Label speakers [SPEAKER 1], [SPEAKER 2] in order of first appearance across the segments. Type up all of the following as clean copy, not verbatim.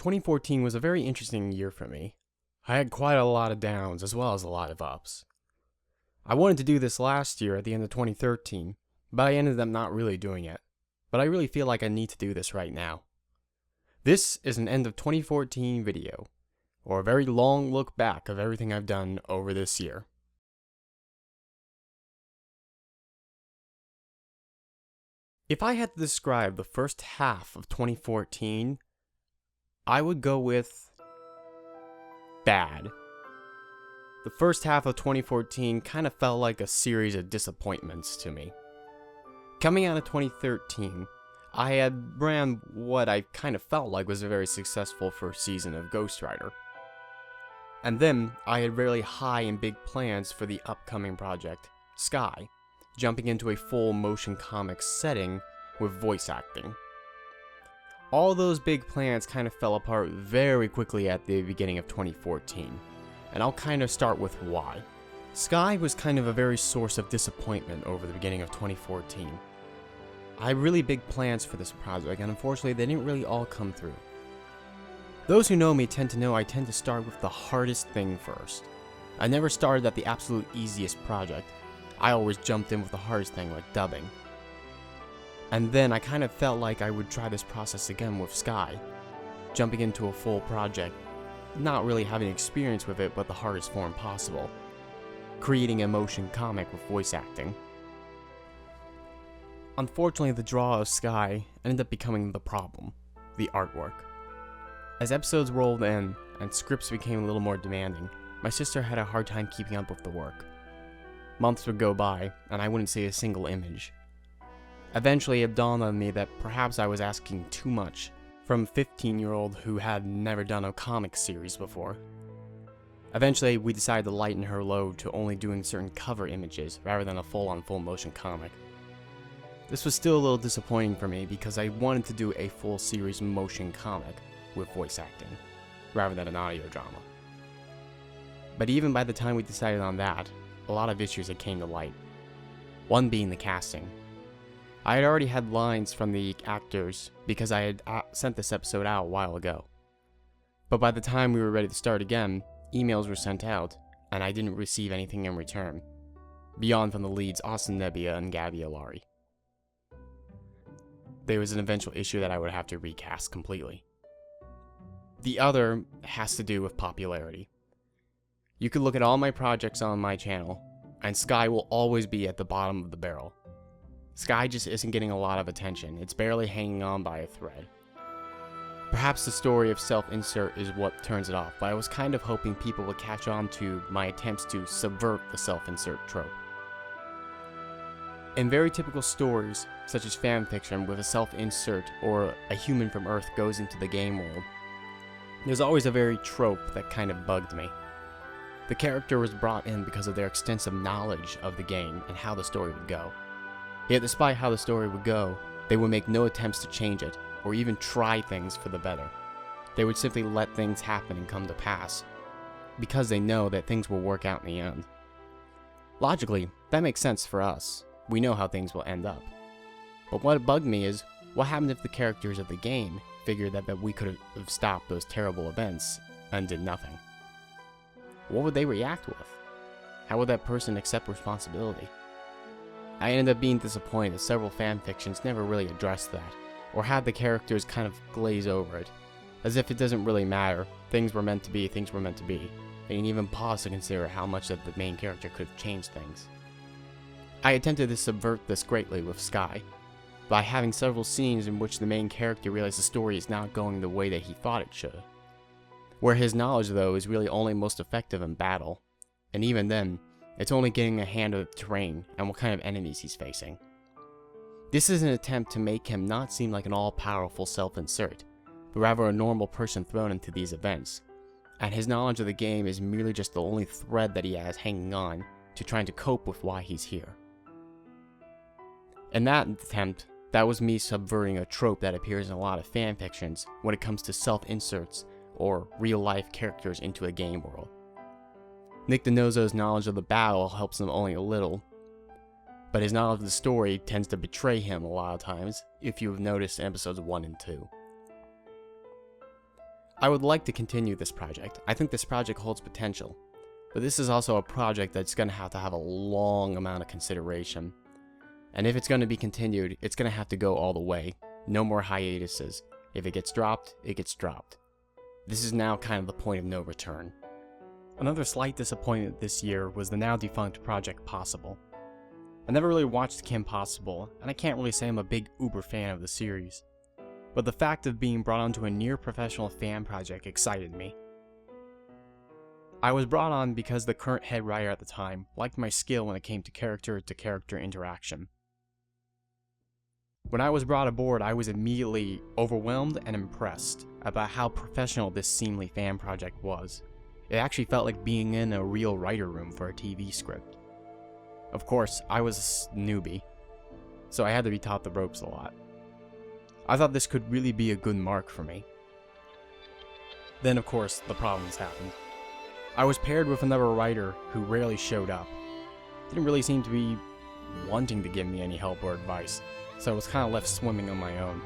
[SPEAKER 1] 2014 was a very interesting year for me. I had quite a lot of downs as well as a lot of ups. I wanted to do this last year at the end of 2013, but I ended up not really doing it. But I really feel like I need to do this right now. This is an end of 2014 video, or a very long look back of everything I've done over this year. If I had to describe the first half of 2014, I would go with bad. The first half of 2014 kind of felt like a series of disappointments to me. Coming out of 2013, I had ran what I kind of felt like was a very successful first season of Ghost Rider. And then I had really high and big plans for the upcoming project, SKYE, jumping into a full motion comics setting with voice acting. All those big plans kind of fell apart very quickly at the beginning of 2014, and I'll kind of start with why. SKYE was kind of a very source of disappointment over the beginning of 2014. I had really big plans for this project, and unfortunately they didn't really all come through. Those who know me tend to know I tend to start with the hardest thing first. I never started at the absolute easiest project. I always jumped in with the hardest thing, like dubbing. And then I kind of felt like I would try this process again with SKYE, jumping into a full project, not really having experience with it but the hardest form possible, creating a motion comic with voice acting. Unfortunately, the draw of SKYE ended up becoming the problem, the artwork. As episodes rolled in and scripts became a little more demanding, my sister had a hard time keeping up with the work. Months would go by, and I wouldn't see a single image. Eventually, it dawned on me that perhaps I was asking too much from a 15-year-old who had never done a comic series before. Eventually, we decided to lighten her load to only doing certain cover images rather than a full-on full-motion comic. This was still a little disappointing for me because I wanted to do a full series motion comic with voice acting, rather than an audio drama. But even by the time we decided on that, a lot of issues had came to light. One being the casting. I had already had lines from the actors because I had sent this episode out a while ago. But by the time we were ready to start again, emails were sent out, and I didn't receive anything in return, beyond from the leads Austin Nebbia and Gabby Alari. There was an eventual issue that I would have to recast completely. The other has to do with popularity. You could look at all my projects on my channel, and SKYE will always be at the bottom of the barrel. SKYE just isn't getting a lot of attention, it's barely hanging on by a thread. Perhaps the story of self-insert is what turns it off, but I was kind of hoping people would catch on to my attempts to subvert the self-insert trope. In very typical stories, such as fanfiction with a self-insert or a human from Earth goes into the game world, there's always a very trope that kind of bugged me. The character was brought in because of their extensive knowledge of the game and how the story would go. Yet despite how the story would go, they would make no attempts to change it, or even try things for the better. They would simply let things happen and come to pass, because they know that things will work out in the end. Logically, that makes sense for us. We know how things will end up. But what bugged me is, what happened if the characters of the game figured that we could have stopped those terrible events and did nothing? What would they react with? How would that person accept responsibility? I ended up being disappointed that several fanfictions never really addressed that, or had the characters kind of glaze over it, as if it doesn't really matter, things were meant to be, things were meant to be. They didn't even pause to consider how much that the main character could have changed things. I attempted to subvert this greatly with SKYE, by having several scenes in which the main character realizes the story is not going the way that he thought it should. Where his knowledge, though, is really only most effective in battle, and even then, it's only getting a hand of the terrain and what kind of enemies he's facing. This is an attempt to make him not seem like an all-powerful self-insert, but rather a normal person thrown into these events, and his knowledge of the game is merely just the only thread that he has hanging on to trying to cope with why he's here. In that attempt, that was me subverting a trope that appears in a lot of fanfictions when it comes to self-inserts or real-life characters into a game world. Nick DeNozo's knowledge of the battle helps him only a little, but his knowledge of the story tends to betray him a lot of times, if you have noticed in episodes 1 and 2. I would like to continue this project. I think this project holds potential, but this is also a project that's going to have a long amount of consideration. And if it's going to be continued, it's going to have to go all the way. No more hiatuses. If it gets dropped, it gets dropped. This is now kind of the point of no return. Another slight disappointment this year was the now defunct Project Possible. I never really watched Kim Possible, and I can't really say I'm a big uber fan of the series. But the fact of being brought onto a near-professional fan project excited me. I was brought on because the current head writer at the time liked my skill when it came to character-to-character interaction. When I was brought aboard, I was immediately overwhelmed and impressed about how professional this seemly fan project was. It actually felt like being in a real writer room for a TV script. Of course, I was a newbie, so I had to be taught the ropes a lot. I thought this could really be a good mark for me. Then of course, the problems happened. I was paired with another writer who rarely showed up. Didn't really seem to be wanting to give me any help or advice, so I was kind of left swimming on my own.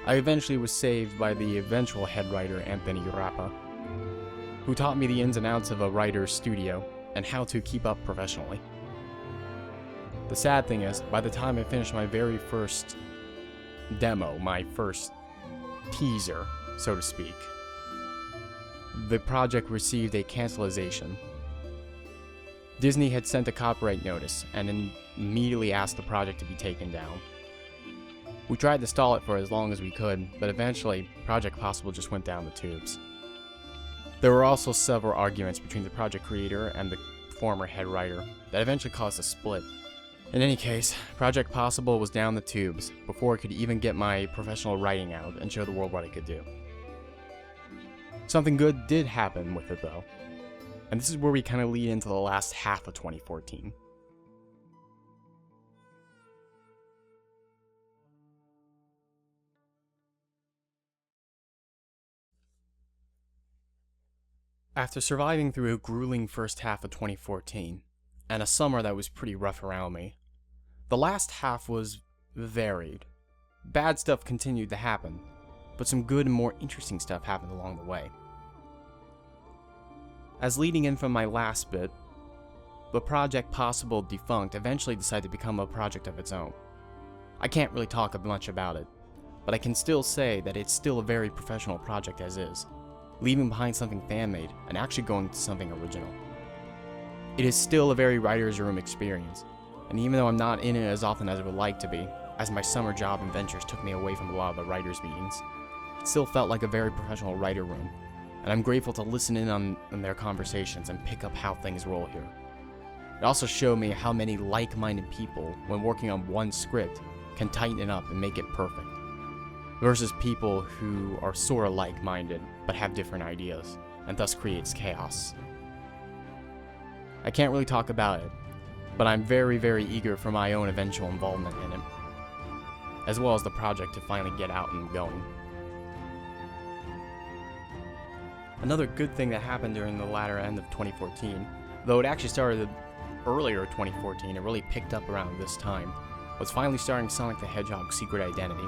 [SPEAKER 1] I eventually was saved by the eventual head writer, Anthony Rappa, who taught me the ins and outs of a writer's studio and how to keep up professionally. The sad thing is, by the time I finished my very first demo, my first teaser, so to speak, the project received a cancellation. Disney had sent a copyright notice and immediately asked the project to be taken down. We tried to stall it for as long as we could, but eventually, Project Possible just went down the tubes. There were also several arguments between the project creator and the former head writer that eventually caused a split. In any case, Project Possible was down the tubes before I could even get my professional writing out and show the world what I could do. Something good did happen with it though, and this is where we kind of lead into the last half of 2014. After surviving through a grueling first half of 2014, and a summer that was pretty rough around me, the last half was varied. Bad stuff continued to happen, but some good and more interesting stuff happened along the way. As leading in from my last bit, the Project Possible defunct eventually decided to become a project of its own. I can't really talk much about it, but I can still say that it's still a very professional project as is, leaving behind something fan-made and actually going to something original. It is still a very writer's room experience, and even though I'm not in it as often as I would like to be, as my summer job and ventures took me away from a lot of the writers' meetings, it still felt like a very professional writer room, and I'm grateful to listen in on their conversations and pick up how things roll here. It also showed me how many like-minded people, when working on one script, can tighten it up and make it perfect, versus people who are sort of like-minded but have different ideas, and thus creates chaos. I can't really talk about it, but I'm very, very eager for my own eventual involvement in it, as well as the project to finally get out and going. Another good thing that happened during the latter end of 2014, though it actually started earlier 2014, it really picked up around this time, was finally starting Sonic the Hedgehog's Secret Identity.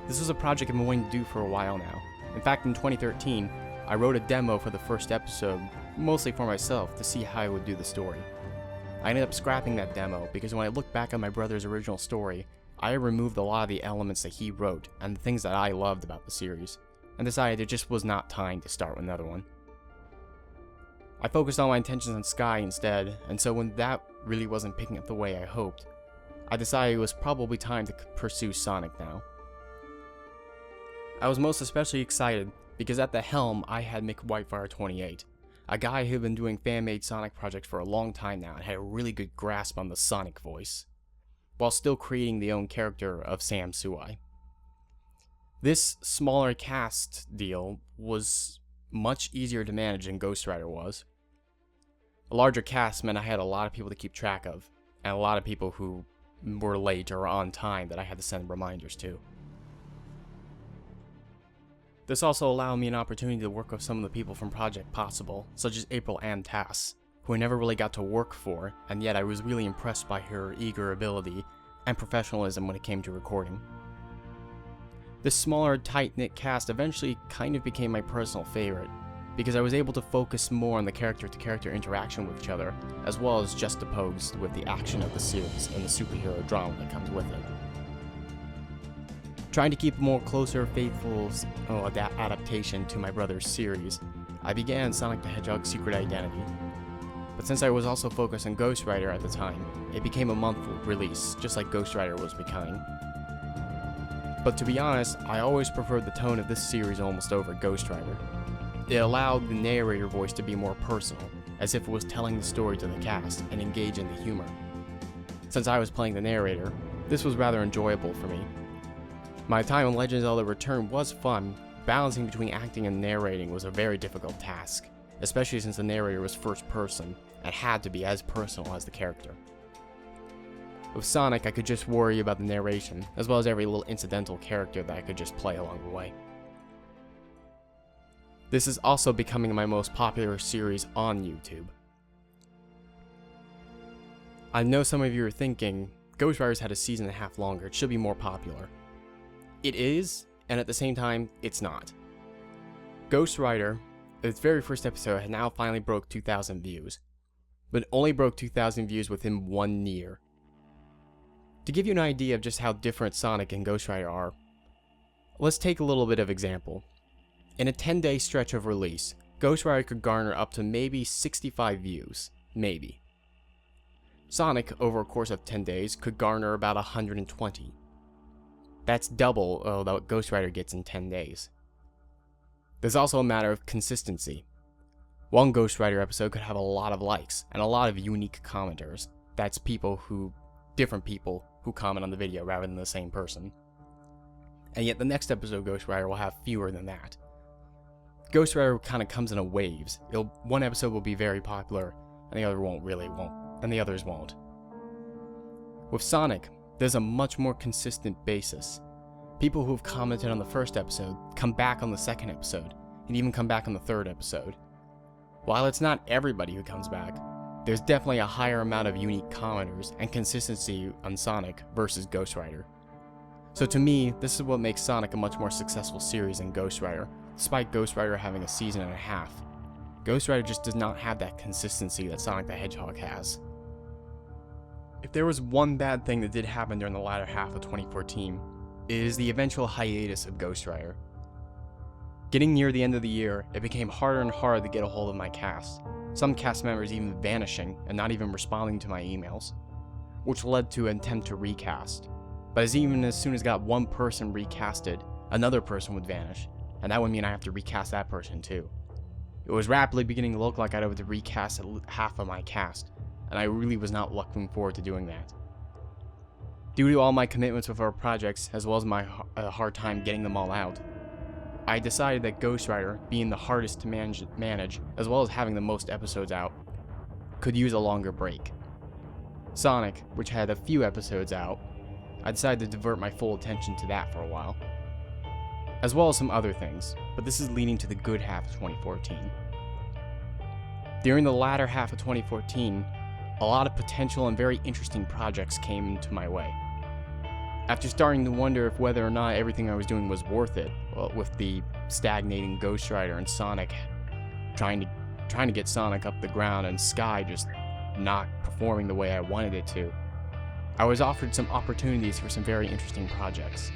[SPEAKER 1] This was a project I've been wanting to do for a while now. In fact, in 2013, I wrote a demo for the first episode, mostly for myself, to see how I would do the story. I ended up scrapping that demo because when I looked back at my brother's original story, I removed a lot of the elements that he wrote and the things that I loved about the series, and decided it just was not time to start with another one. I focused all my intentions on SKYE instead, and so when that really wasn't picking up the way I hoped, I decided it was probably time to pursue Sonic now. I was most especially excited because at the helm I had Mick Whitefire28, a guy who had been doing fan-made Sonic projects for a long time now and had a really good grasp on the Sonic voice, while still creating the own character of Sam Suai. This smaller cast deal was much easier to manage than Ghost Rider was. A larger cast meant I had a lot of people to keep track of, and a lot of people who were late or on time that I had to send reminders to. This also allowed me an opportunity to work with some of the people from Project Possible, such as April and Tass, who I never really got to work for, and yet I was really impressed by her eager ability and professionalism when it came to recording. This smaller, tight-knit cast eventually kind of became my personal favorite, because I was able to focus more on the character-to-character interaction with each other, as well as juxtaposed with the action of the series and the superhero drama that comes with it. Trying to keep a more closer, faithful adaptation to my brother's series, I began Sonic the Hedgehog's Secret Identity. But since I was also focused on Ghost Rider at the time, it became a monthly release, just like Ghost Rider was becoming. But to be honest, I always preferred the tone of this series almost over Ghost Rider. It allowed the narrator voice to be more personal, as if it was telling the story to the cast and engage in the humor. Since I was playing the narrator, this was rather enjoyable for me. My time on Legend of Zelda Return was fun. Balancing between acting and narrating was a very difficult task, especially since the narrator was first person and had to be as personal as the character. With Sonic, I could just worry about the narration, as well as every little incidental character that I could just play along the way. This is also becoming my most popular series on YouTube. I know some of you are thinking, Ghost Rider's had a season and a half longer, it should be more popular. It is, and at the same time, it's not. Ghost Rider, its very first episode, had now finally broke 2,000 views, but it only broke 2,000 views within 1 year. To give you an idea of just how different Sonic and Ghost Rider are, let's take a little bit of example. In a 10-day stretch of release, Ghost Rider could garner up to maybe 65 views, maybe. Sonic, over a course of 10 days, could garner about 120. That's double what Ghost Rider gets in 10 days. There's also a matter of consistency. One Ghost Rider episode could have a lot of likes and a lot of unique commenters. That's different people who comment on the video rather than the same person. And yet the next episode of Ghost Rider will have fewer than that. Ghost Rider kind of comes in waves. One episode will be very popular, and the other won't, and the others won't. With Sonic, there's a much more consistent basis. People who have commented on the first episode come back on the second episode, and even come back on the third episode. While it's not everybody who comes back, there's definitely a higher amount of unique commenters and consistency on Sonic versus Ghost Rider. So to me, this is what makes Sonic a much more successful series than Ghost Rider, despite Ghost Rider having a season and a half. Ghost Rider just does not have that consistency that Sonic the Hedgehog has. If there was one bad thing that did happen during the latter half of 2014, it is the eventual hiatus of Ghost Rider. Getting near the end of the year, it became harder and harder to get a hold of my cast, some cast members even vanishing and not even responding to my emails, which led to an attempt to recast. But as soon as I got one person recasted, another person would vanish, and that would mean I have to recast that person too. It was rapidly beginning to look like I'd have to recast half of my cast, and I really was not looking forward to doing that. Due to all my commitments with our projects, as well as my hard time getting them all out, I decided that Ghost Rider, being the hardest to manage, as well as having the most episodes out, could use a longer break. Sonic, which had a few episodes out, I decided to divert my full attention to that for a while, as well as some other things, but this is leading to the good half of 2014. During the latter half of 2014, a lot of potential and very interesting projects came into my way. After starting to wonder if whether or not everything I was doing was worth it, with the stagnating Ghost Rider and Sonic trying to get Sonic up the ground and SKYE just not performing the way I wanted it to, I was offered some opportunities for some very interesting projects.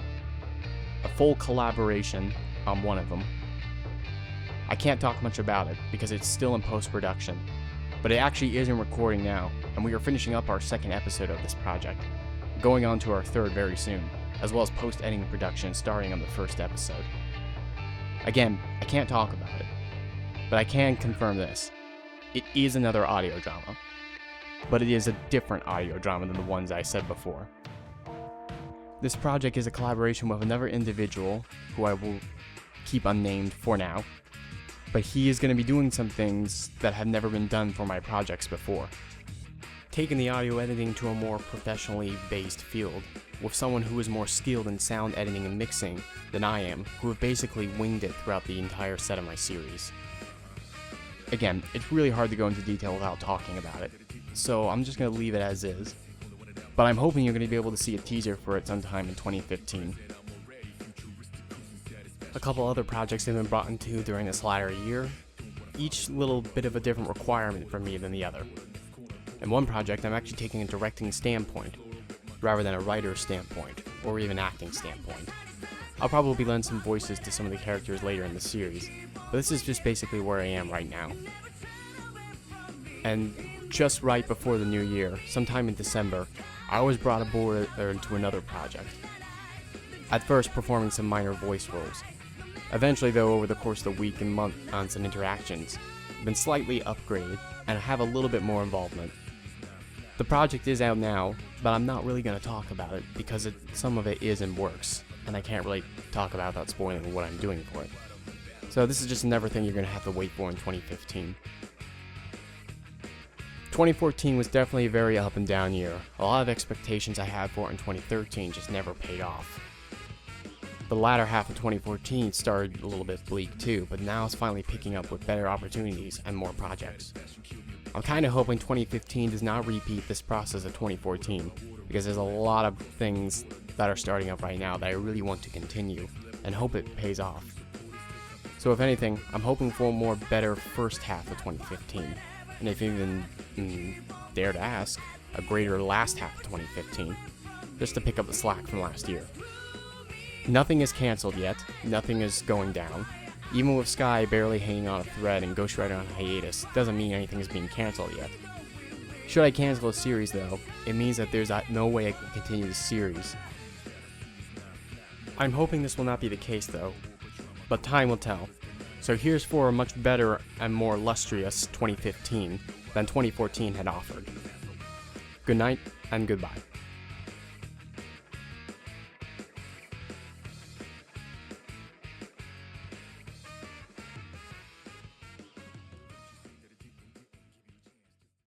[SPEAKER 1] A full collaboration on one of them. I can't talk much about it because it's still in post-production, but it actually is in recording now, and we are finishing up our second episode of this project, going on to our third very soon, as well as post-editing production starting on the first episode. Again, I can't talk about it, but I can confirm this. It is another audio drama, but it is a different audio drama than the ones I said before. This project is a collaboration with another individual who I will keep unnamed for now, but he is going to be doing some things that have never been done for my projects before. Taking the audio editing to a more professionally based field, with someone who is more skilled in sound editing and mixing than I am, who have basically winged it throughout the entire set of my series. Again, it's really hard to go into detail without talking about it, so I'm just going to leave it as is, but I'm hoping you're going to be able to see a teaser for it sometime in 2015. A couple other projects have been brought into during this latter year, each little bit of a different requirement for me than the other. In one project, I'm actually taking a directing standpoint, rather than a writer's standpoint, or even acting standpoint. I'll probably lend some voices to some of the characters later in the series, but this is just basically where I am right now. And just right before the new year, sometime in December, I was brought aboard into another project. At first, performing some minor voice roles. Eventually, though, over the course of the week and month on some interactions, I've been slightly upgraded, and I have a little bit more involvement. The project is out now, but I'm not really going to talk about it because some of it is in works, and I can't really talk about without spoiling what I'm doing for it. So this is just another thing you're going to have to wait for in 2015. 2014 was definitely a very up and down year. A lot of expectations I had for it in 2013 just never paid off. The latter half of 2014 started a little bit bleak too, but now it's finally picking up with better opportunities and more projects. I'm kind of hoping 2015 does not repeat this process of 2014, because there's a lot of things that are starting up right now that I really want to continue, and hope it pays off. So if anything, I'm hoping for a more better first half of 2015, and if even dare to ask, a greater last half of 2015, just to pick up the slack from last year. Nothing is cancelled yet, nothing is going down. Even with SKYE barely hanging on a thread and Ghost Rider on hiatus, doesn't mean anything is being cancelled yet. Should I cancel a series though, it means that there's no way I can continue the series. I'm hoping this will not be the case though, but time will tell. So here's for a much better and more illustrious 2015 than 2014 had offered. Good night and goodbye.